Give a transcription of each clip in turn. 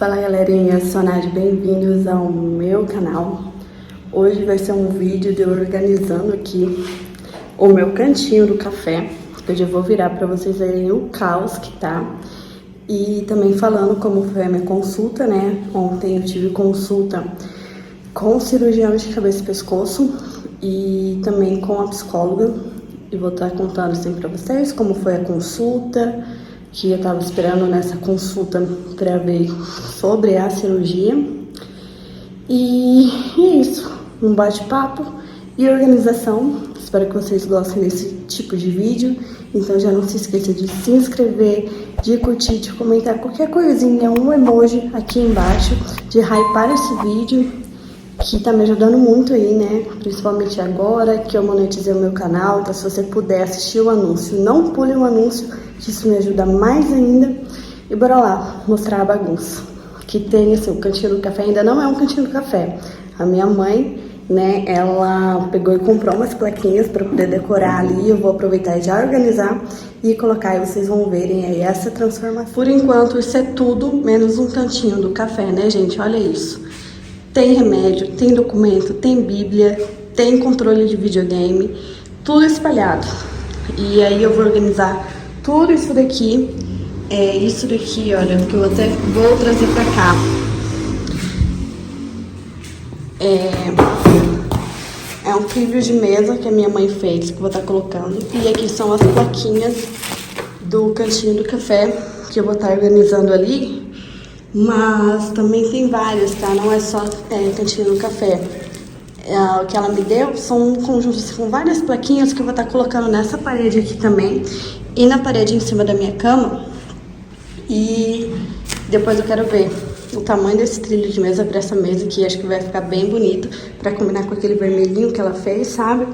Fala galerinha, eu sou a Nádia, bem-vindos ao meu canal. Hoje vai ser um vídeo de eu organizando aqui o meu cantinho do café. Eu já vou virar para vocês verem o caos que tá. E também falando como foi a minha consulta, né? Ontem eu tive consulta com o cirurgião de cabeça e pescoço e também com a psicóloga. E vou estar contando assim para vocês como foi a consulta, que eu tava esperando nessa consulta para ver sobre a cirurgia. E é isso, um bate-papo e organização. Espero que vocês gostem desse tipo de vídeo. Então já não se esqueça de se inscrever, de curtir, de comentar qualquer coisinha, um emoji aqui embaixo, de hypar esse vídeo, que tá me ajudando muito aí, né? Principalmente agora que eu monetizei o meu canal. Então se você puder assistir o anúncio, não pule o anúncio, que isso me ajuda mais ainda. E bora lá mostrar a bagunça que tem, assim, o cantinho do café. Ainda não é um cantinho do café. A minha mãe, né, ela pegou e comprou umas plaquinhas para poder decorar ali. Eu vou aproveitar e já organizar e colocar, e vocês vão verem aí essa transformação. Por enquanto isso é tudo menos um cantinho do café, né, gente? Olha isso. Tem remédio, tem documento, tem bíblia, tem controle de videogame, tudo espalhado. E aí eu vou organizar tudo isso daqui. Isso daqui, olha, que eu até vou trazer pra cá. É um trilho de mesa que a minha mãe fez, que eu vou estar colocando. E aqui são as plaquinhas do cantinho do café, que eu vou estar organizando ali. Mas também tem várias, tá? Não é só cantinho do café. O que ela me deu são um conjunto assim, com várias plaquinhas que eu vou estar colocando nessa parede aqui também. E na parede em cima da minha cama. E depois eu quero ver o tamanho desse trilho de mesa para essa mesa aqui. Acho que vai ficar bem bonito para combinar com aquele vermelhinho que ela fez, sabe?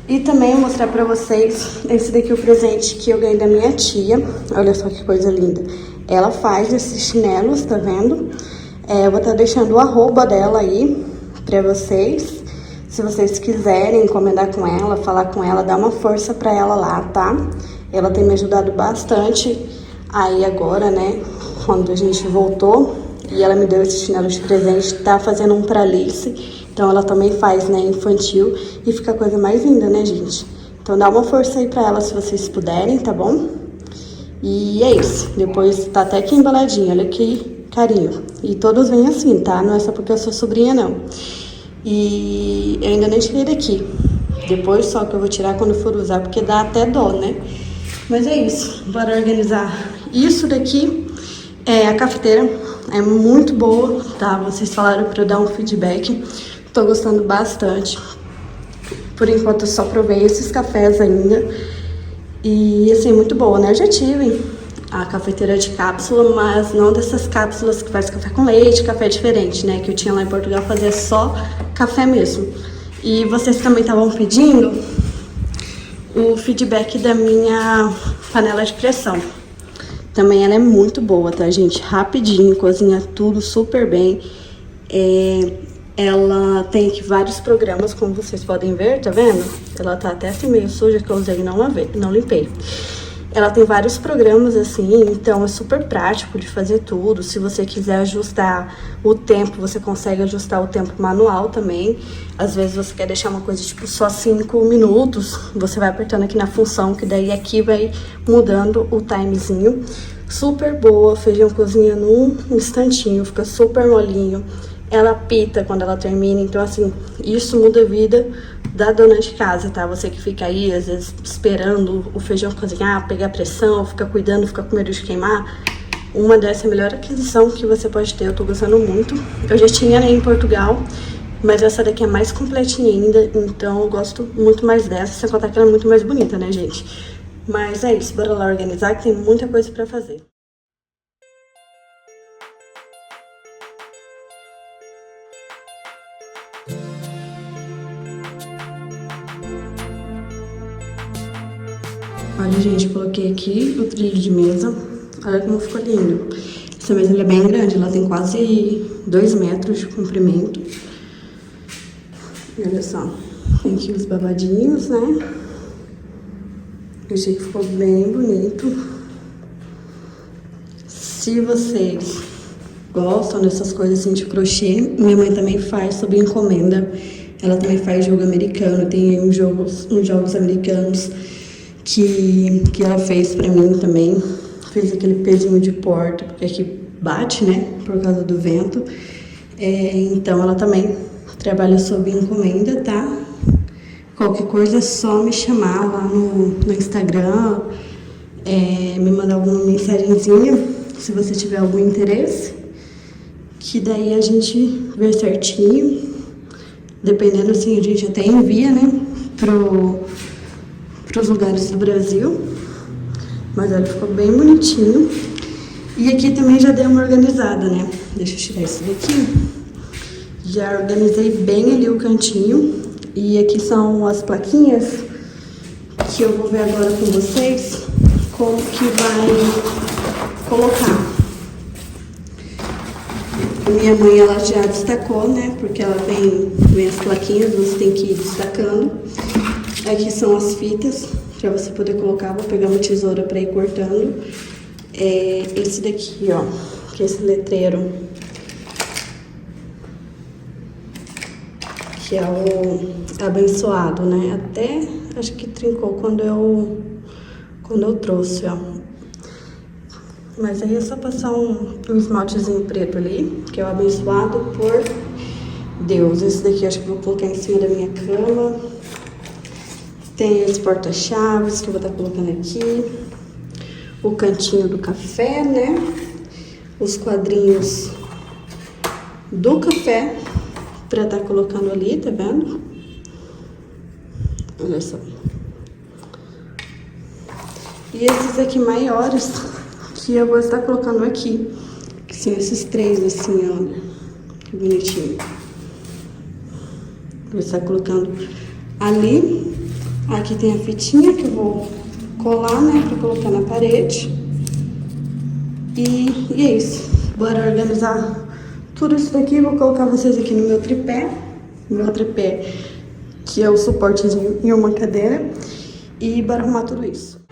E também mostrar para vocês esse daqui, o presente que eu ganhei da minha tia. Olha só que coisa linda. Ela faz esses chinelos, tá vendo? Eu vou estar deixando o arroba dela aí pra vocês. Se vocês quiserem encomendar com ela, falar com ela, dá uma força pra ela lá, tá? Ela tem me ajudado bastante aí agora, né? Quando a gente voltou. E ela me deu esse chinelo de presente. Tá fazendo um pra Alice. Então ela também faz, né, infantil. E fica a coisa mais linda, né, gente? Então dá uma força aí pra ela se vocês puderem, tá bom? E é isso. Depois tá até aqui embaladinho. Olha que carinho. E todos vêm assim, tá? Não é só porque eu sou sobrinha, não. E eu ainda nem tirei daqui. Depois só que eu vou tirar quando for usar, porque dá até dó, né? Mas é isso. Bora organizar isso daqui. A cafeteira é muito boa, tá? Vocês falaram pra eu dar um feedback. Tô gostando bastante. Por enquanto eu só provei esses cafés ainda. E assim, muito boa, né? Eu já tive a cafeteira de cápsula, mas não dessas cápsulas que faz café com leite, café diferente, né? Que eu tinha lá em Portugal, fazia só café mesmo. E vocês também estavam pedindo o feedback da minha panela de pressão. Também ela é muito boa, tá, gente? Rapidinho, cozinha tudo super bem. Ela tem aqui vários programas, como vocês podem ver, tá vendo? Ela tá até assim meio suja, que eu usei e não limpei. Ela tem vários programas assim, então é super prático de fazer tudo. Se você quiser ajustar o tempo, você consegue ajustar o tempo manual também. Às vezes você quer deixar uma coisa tipo só 5 minutos, você vai apertando aqui na função, que daí aqui vai mudando o timezinho. Super boa, feijão cozinha num instantinho, fica super molinho. Ela apita quando ela termina, então assim, isso muda a vida da dona de casa, tá? Você que fica aí, às vezes, esperando o feijão cozinhar, pegar pressão, fica cuidando, fica com medo de queimar. Uma dessa é a melhor aquisição que você pode ter, eu tô gostando muito. Eu já tinha, né, em Portugal, mas essa daqui é mais completinha ainda, então eu gosto muito mais dessa, sem contar que ela é muito mais bonita, né, gente? Mas é isso, bora lá organizar, que tem muita coisa pra fazer. Olha, gente, coloquei aqui o trilho de mesa. Olha como ficou lindo. Essa mesa é bem grande, ela tem quase 2 metros de comprimento. E olha só, tem aqui os babadinhos, né? Eu achei que ficou bem bonito. Se vocês gostam dessas coisas assim de crochê. Minha mãe também faz sob encomenda. Ela também faz jogo americano, tem uns jogos americanos que ela fez pra mim também. Fez aquele pezinho de porta, porque aqui bate, né, por causa do vento. Então ela também trabalha sob encomenda, tá? Qualquer coisa é só me chamar lá no Instagram, me mandar alguma mensagenzinha, se você tiver algum interesse, que daí a gente vê certinho. Dependendo, assim, a gente até envia, né, pros lugares do Brasil. Mas olha, ficou bem bonitinho. E aqui também já dei uma organizada, né? Deixa eu tirar isso daqui. Já organizei bem ali o cantinho. E aqui são as plaquinhas que eu vou ver agora com vocês como que vai colocar. Minha mãe, ela já destacou, né? Porque ela vem as plaquinhas, você tem que ir destacando. Aqui são as fitas para você poder colocar. Vou pegar uma tesoura para ir cortando. Esse daqui, ó, que é esse letreiro, que é o abençoado, né? Até acho que trincou quando eu trouxe, ó. Mas aí é só passar um esmaltezinho preto ali, que é o abençoado por Deus. Esse daqui acho que eu vou colocar em cima da minha cama. Tem esse porta-chaves que eu vou estar colocando aqui. O cantinho do café, né? Os quadrinhos do café pra estar colocando ali, tá vendo? Olha só. E esses aqui maiores que eu vou estar colocando aqui, que são esses três assim, olha, que bonitinho. Vou estar colocando ali. Aqui tem a fitinha que eu vou colar, né, pra colocar na parede. E é isso. Bora organizar tudo isso daqui. Vou colocar vocês aqui no meu tripé. Meu tripé, que é o suportezinho em uma cadeira. E bora arrumar tudo isso.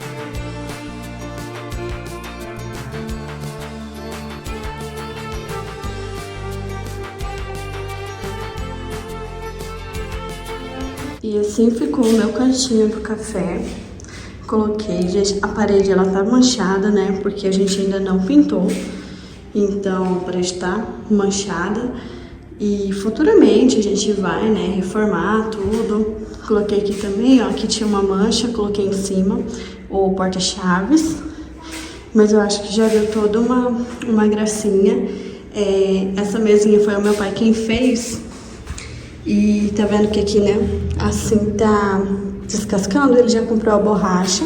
E assim ficou o meu cantinho do café. Coloquei, gente, a parede ela tá manchada, né? Porque a gente ainda não pintou. Então, a parede tá manchada. E futuramente a gente vai, né, reformar tudo. Coloquei aqui também, ó, aqui tinha uma mancha, coloquei em cima o porta-chaves. Mas eu acho que já deu toda uma gracinha. Essa mesinha foi o meu pai quem fez. E tá vendo que aqui, né, assim tá descascando. Ele já comprou a borracha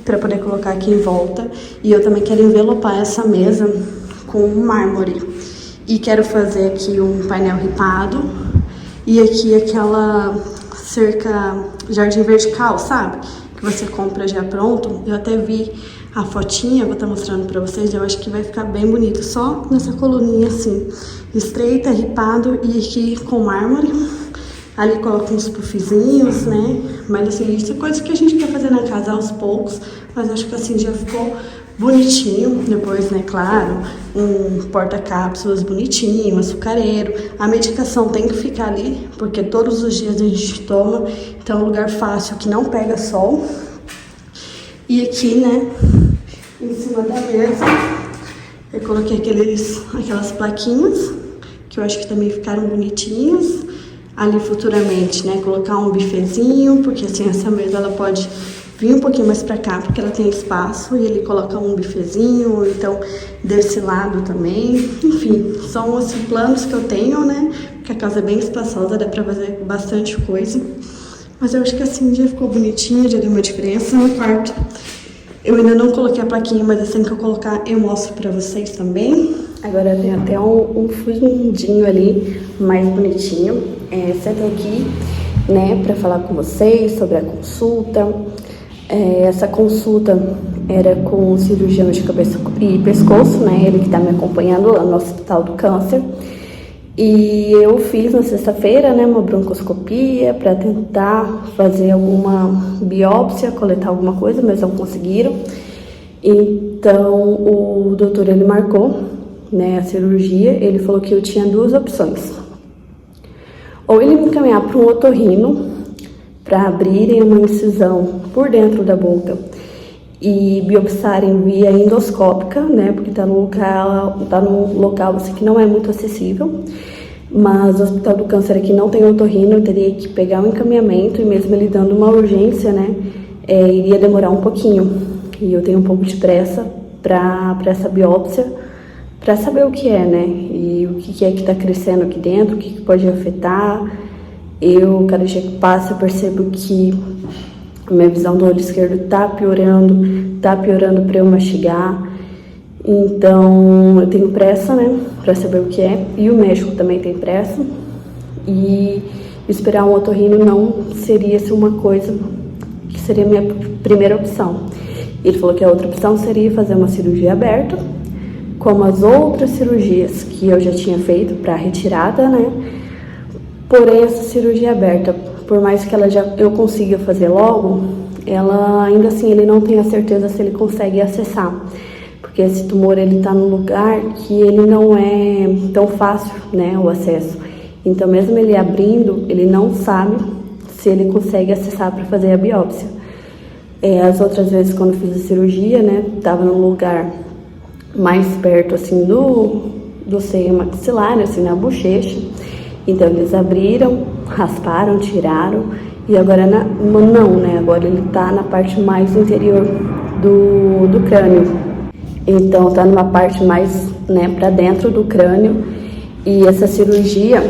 pra poder colocar aqui em volta. E eu também quero envelopar essa mesa com mármore. E quero fazer aqui um painel ripado. E aqui aquela cerca jardim vertical, sabe? Que você compra já pronto. Eu até vi a fotinha, vou estar mostrando pra vocês. Eu acho que vai ficar bem bonito. Só nessa coluninha assim, estreita, ripado e aqui com mármore. Ali coloca uns puffzinhos, né? Mas assim, isso é coisa que a gente quer fazer na casa aos poucos. Mas acho que assim já ficou bonitinho. Depois, né, claro, um porta-cápsulas bonitinho, um açucareiro. A medicação tem que ficar ali, porque todos os dias a gente toma. Então é um lugar fácil, que não pega sol. E aqui, né, em cima da mesa, eu coloquei aquelas plaquinhas, que eu acho que também ficaram bonitinhas. Ali futuramente, né, colocar um bifezinho, porque assim, essa mesa ela pode vir um pouquinho mais pra cá, porque ela tem espaço, e ele coloca um bifezinho, ou então desse lado também. Enfim, são os planos que eu tenho, né, porque a casa é bem espaçosa, dá pra fazer bastante coisa. Mas eu acho que assim já ficou bonitinho, já deu uma diferença. No quarto eu ainda não coloquei a plaquinha, mas assim que eu colocar eu mostro pra vocês também. Agora tem até um fundinho ali mais bonitinho. Sentei aqui, né, pra falar com vocês sobre a consulta. Essa consulta era com o cirurgião de cabeça e pescoço, né, ele que tá me acompanhando lá no Hospital do Câncer. E eu fiz na sexta-feira, né, uma broncoscopia para tentar fazer alguma biópsia, coletar alguma coisa, mas não conseguiram. Então o doutor ele marcou né, a cirurgia, ele falou que eu tinha duas opções. Ou ele me encaminhar para um otorrino, para abrirem uma incisão por dentro da boca e biopsarem via endoscópica, né, porque tá num local assim, que não é muito acessível, mas o Hospital do Câncer aqui não tem otorrino, eu teria que pegar um encaminhamento e mesmo ele dando uma urgência, né, iria demorar um pouquinho, e eu tenho um pouco de pressa para essa biópsia, para saber o que é, né, e o que é que tá crescendo aqui dentro, o que pode afetar. Cada dia que passa, eu percebo que a minha visão do olho esquerdo tá piorando para eu mastigar. Então, eu tenho pressa, né, para saber o que é. E o médico também tem pressa. E esperar um otorrino não seria assim, uma coisa que seria a minha primeira opção. Ele falou que a outra opção seria fazer uma cirurgia aberta, como as outras cirurgias que eu já tinha feito para retirada, né? Porém, essa cirurgia aberta, por mais que eu consiga fazer logo, ela ainda assim ele não tem a certeza se ele consegue acessar, porque esse tumor ele está num lugar que ele não é tão fácil, né, o acesso. Então, mesmo ele abrindo, ele não sabe se ele consegue acessar para fazer a biópsia. As outras vezes quando eu fiz a cirurgia, né, estava num lugar mais perto assim do seio maxilar, assim na bochecha. Então eles abriram, rasparam, tiraram e agora não, né? Agora ele tá na parte mais interior do crânio. Então tá numa parte mais, né, para dentro do crânio. E essa cirurgia,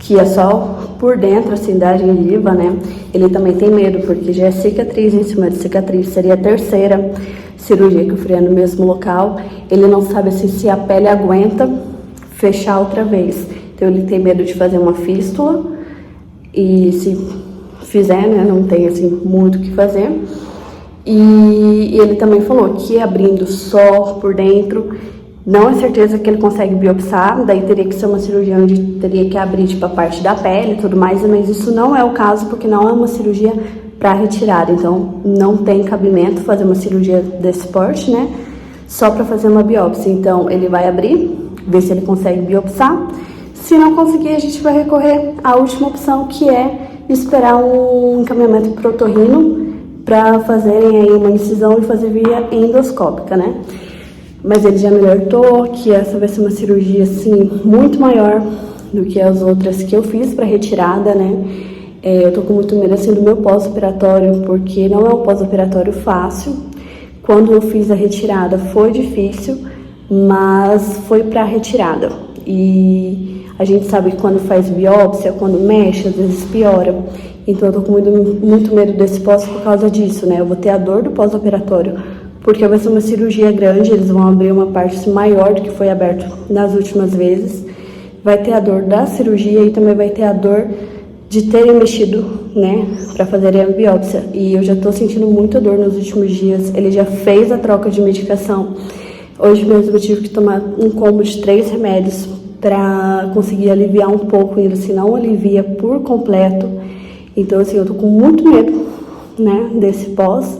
que é só por dentro, assim, da gengiva, né? Ele também tem medo, porque já é cicatriz em cima de cicatriz. Seria a terceira cirurgia que eu faria no mesmo local. Ele não sabe assim, se a pele aguenta fechar outra vez. Então ele tem medo de fazer uma fístula e se fizer, né, não tem assim muito o que fazer. E ele também falou que abrindo só por dentro, não é certeza que ele consegue biopsar, daí teria que ser uma cirurgia onde teria que abrir tipo a parte da pele e tudo mais, mas isso não é o caso porque não é uma cirurgia para retirada, então não tem cabimento fazer uma cirurgia desse porte, né, só para fazer uma biópsia. Então ele vai abrir, ver se ele consegue biopsar. Se não conseguir, a gente vai recorrer à última opção, que é esperar um encaminhamento para o otorrino para fazerem aí uma incisão e fazer via endoscópica, né? Mas ele já me alertou que essa vai ser uma cirurgia, assim, muito maior do que as outras que eu fiz para retirada, né? Eu tô com muito medo, assim, do meu pós-operatório, porque não é um pós-operatório fácil. Quando eu fiz a retirada foi difícil, mas foi para retirada. E a gente sabe que quando faz biópsia, quando mexe, às vezes piora. Então eu tô com muito medo desse pós por causa disso, né? Eu vou ter a dor do pós-operatório, porque vai ser uma cirurgia grande, eles vão abrir uma parte maior do que foi aberto nas últimas vezes. Vai ter a dor da cirurgia e também vai ter a dor de terem mexido, né, para fazerem a biópsia. E eu já tô sentindo muita dor nos últimos dias. Ele já fez a troca de medicação. Hoje mesmo eu tive que tomar um combo de 3 remédios para conseguir aliviar um pouco, ainda assim não alivia por completo. Então assim, eu tô com muito medo, né, desse pós,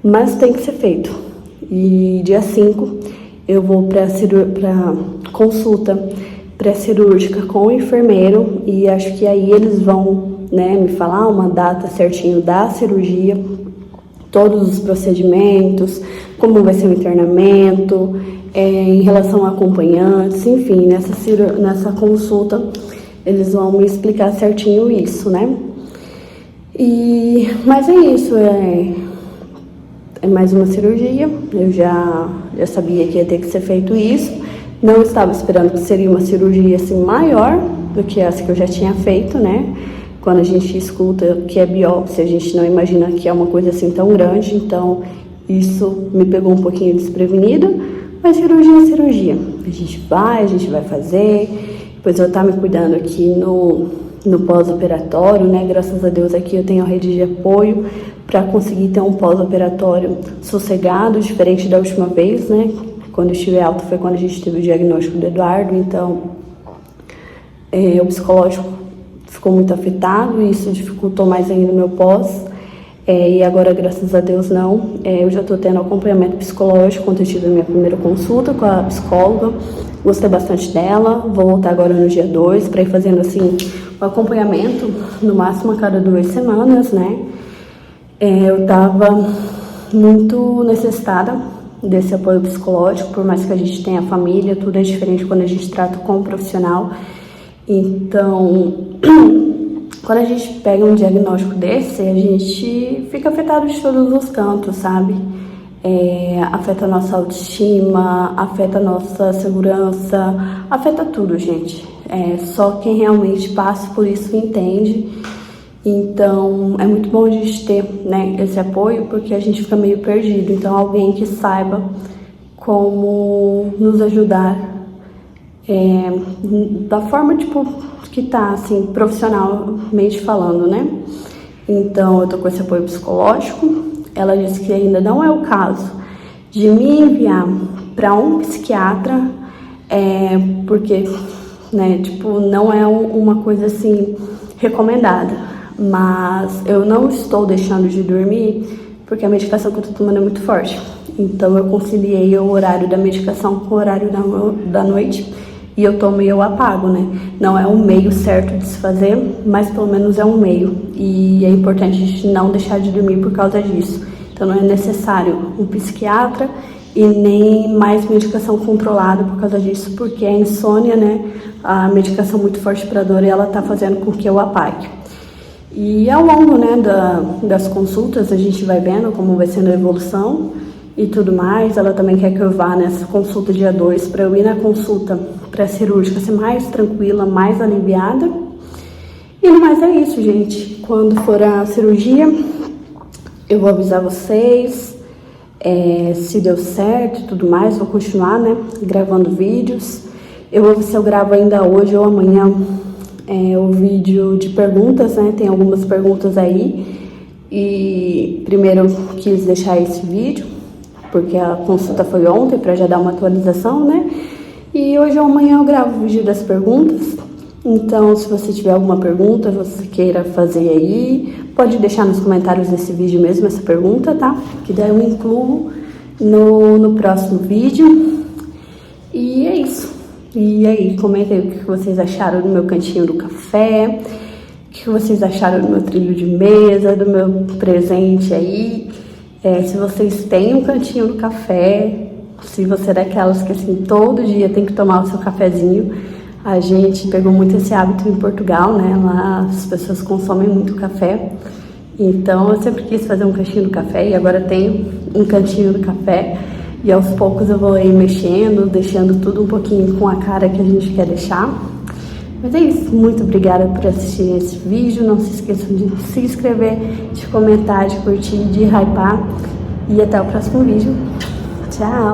mas tem que ser feito. E dia 5 eu vou para consulta pré-cirúrgica com o enfermeiro e acho que aí eles vão, né, me falar uma data certinho da cirurgia, todos os procedimentos, como vai ser o internamento, em relação a acompanhantes, enfim, nessa consulta eles vão me explicar certinho isso, né? Mas é isso, é mais uma cirurgia, eu já sabia que ia ter que ser feito isso, não estava esperando que seria uma cirurgia assim maior do que essa que eu já tinha feito, né? Quando a gente escuta que é biópsia, a gente não imagina que é uma coisa assim tão grande, então isso me pegou um pouquinho desprevenida, mas cirurgia é cirurgia. A gente vai fazer, depois eu estou me cuidando aqui no pós-operatório, né? Graças a Deus aqui eu tenho a rede de apoio para conseguir ter um pós-operatório sossegado, diferente da última vez, né? Quando eu estive alta foi quando a gente teve o diagnóstico do Eduardo, então o psicológico ficou muito afetado e isso dificultou mais ainda o meu pós. E agora, graças a Deus, não. Eu já tô tendo acompanhamento psicológico, quando eu tive a minha primeira consulta com a psicóloga. Gostei bastante dela. Vou voltar agora no dia 2 para ir fazendo, assim, o acompanhamento, no máximo a cada 2 semanas, né? Eu tava muito necessitada desse apoio psicológico, por mais que a gente tenha família, tudo é diferente quando a gente trata com um profissional. Então, quando a gente pega um diagnóstico desse, a gente fica afetado de todos os cantos, sabe? Afeta a nossa autoestima, afeta a nossa segurança, afeta tudo, gente. Só quem realmente passa por isso entende. Então, é muito bom a gente ter, né, esse apoio, porque a gente fica meio perdido. Então, alguém que saiba como nos ajudar da forma, tipo, que tá, assim, profissionalmente falando, né? Então, eu tô com esse apoio psicológico. Ela disse que ainda não é o caso de me enviar para um psiquiatra, porque, né, tipo, não é uma coisa, assim, recomendada. Mas eu não estou deixando de dormir porque a medicação que eu tô tomando é muito forte. Então, eu conciliei o horário da medicação com o horário da noite. E eu tomo e eu apago, né? Não é um meio certo de se fazer, mas pelo menos é um meio. E é importante a gente não deixar de dormir por causa disso. Então não é necessário um psiquiatra e nem mais medicação controlada por causa disso, porque a insônia, né? A medicação muito forte para dor, ela tá fazendo com que eu apague. E ao longo, né, das consultas, a gente vai vendo como vai sendo a evolução e tudo mais. Ela também quer que eu vá nessa consulta dia 2 para eu ir na consulta pré-cirúrgica ser mais tranquila, mais aliviada. E no mais é isso, gente. Quando for a cirurgia, eu vou avisar vocês se deu certo e tudo mais. Vou continuar, né, gravando vídeos. Eu vou ver se eu gravo ainda hoje ou amanhã o vídeo de perguntas, né? Tem algumas perguntas aí. E primeiro eu quis deixar esse vídeo porque a consulta foi ontem, para já dar uma atualização, né? E hoje ou amanhã eu gravo o vídeo das perguntas. Então, se você tiver alguma pergunta, você queira fazer aí, pode deixar nos comentários desse vídeo mesmo essa pergunta, tá? Que daí eu incluo no próximo vídeo. E é isso. E aí, comentem aí o que vocês acharam do meu cantinho do café, o que vocês acharam do meu trilho de mesa, do meu presente aí. Se vocês têm um cantinho do café, se você é daquelas que assim todo dia tem que tomar o seu cafezinho. A gente pegou muito esse hábito em Portugal, né? Lá as pessoas consomem muito café. Então eu sempre quis fazer um cantinho do café e agora tenho um cantinho do café. E aos poucos eu vou ir mexendo, deixando tudo um pouquinho com a cara que a gente quer deixar. Mas é isso, muito obrigada por assistir esse vídeo. Não se esqueçam de se inscrever, de comentar, de curtir, de hypar. E até o próximo vídeo. Tchau!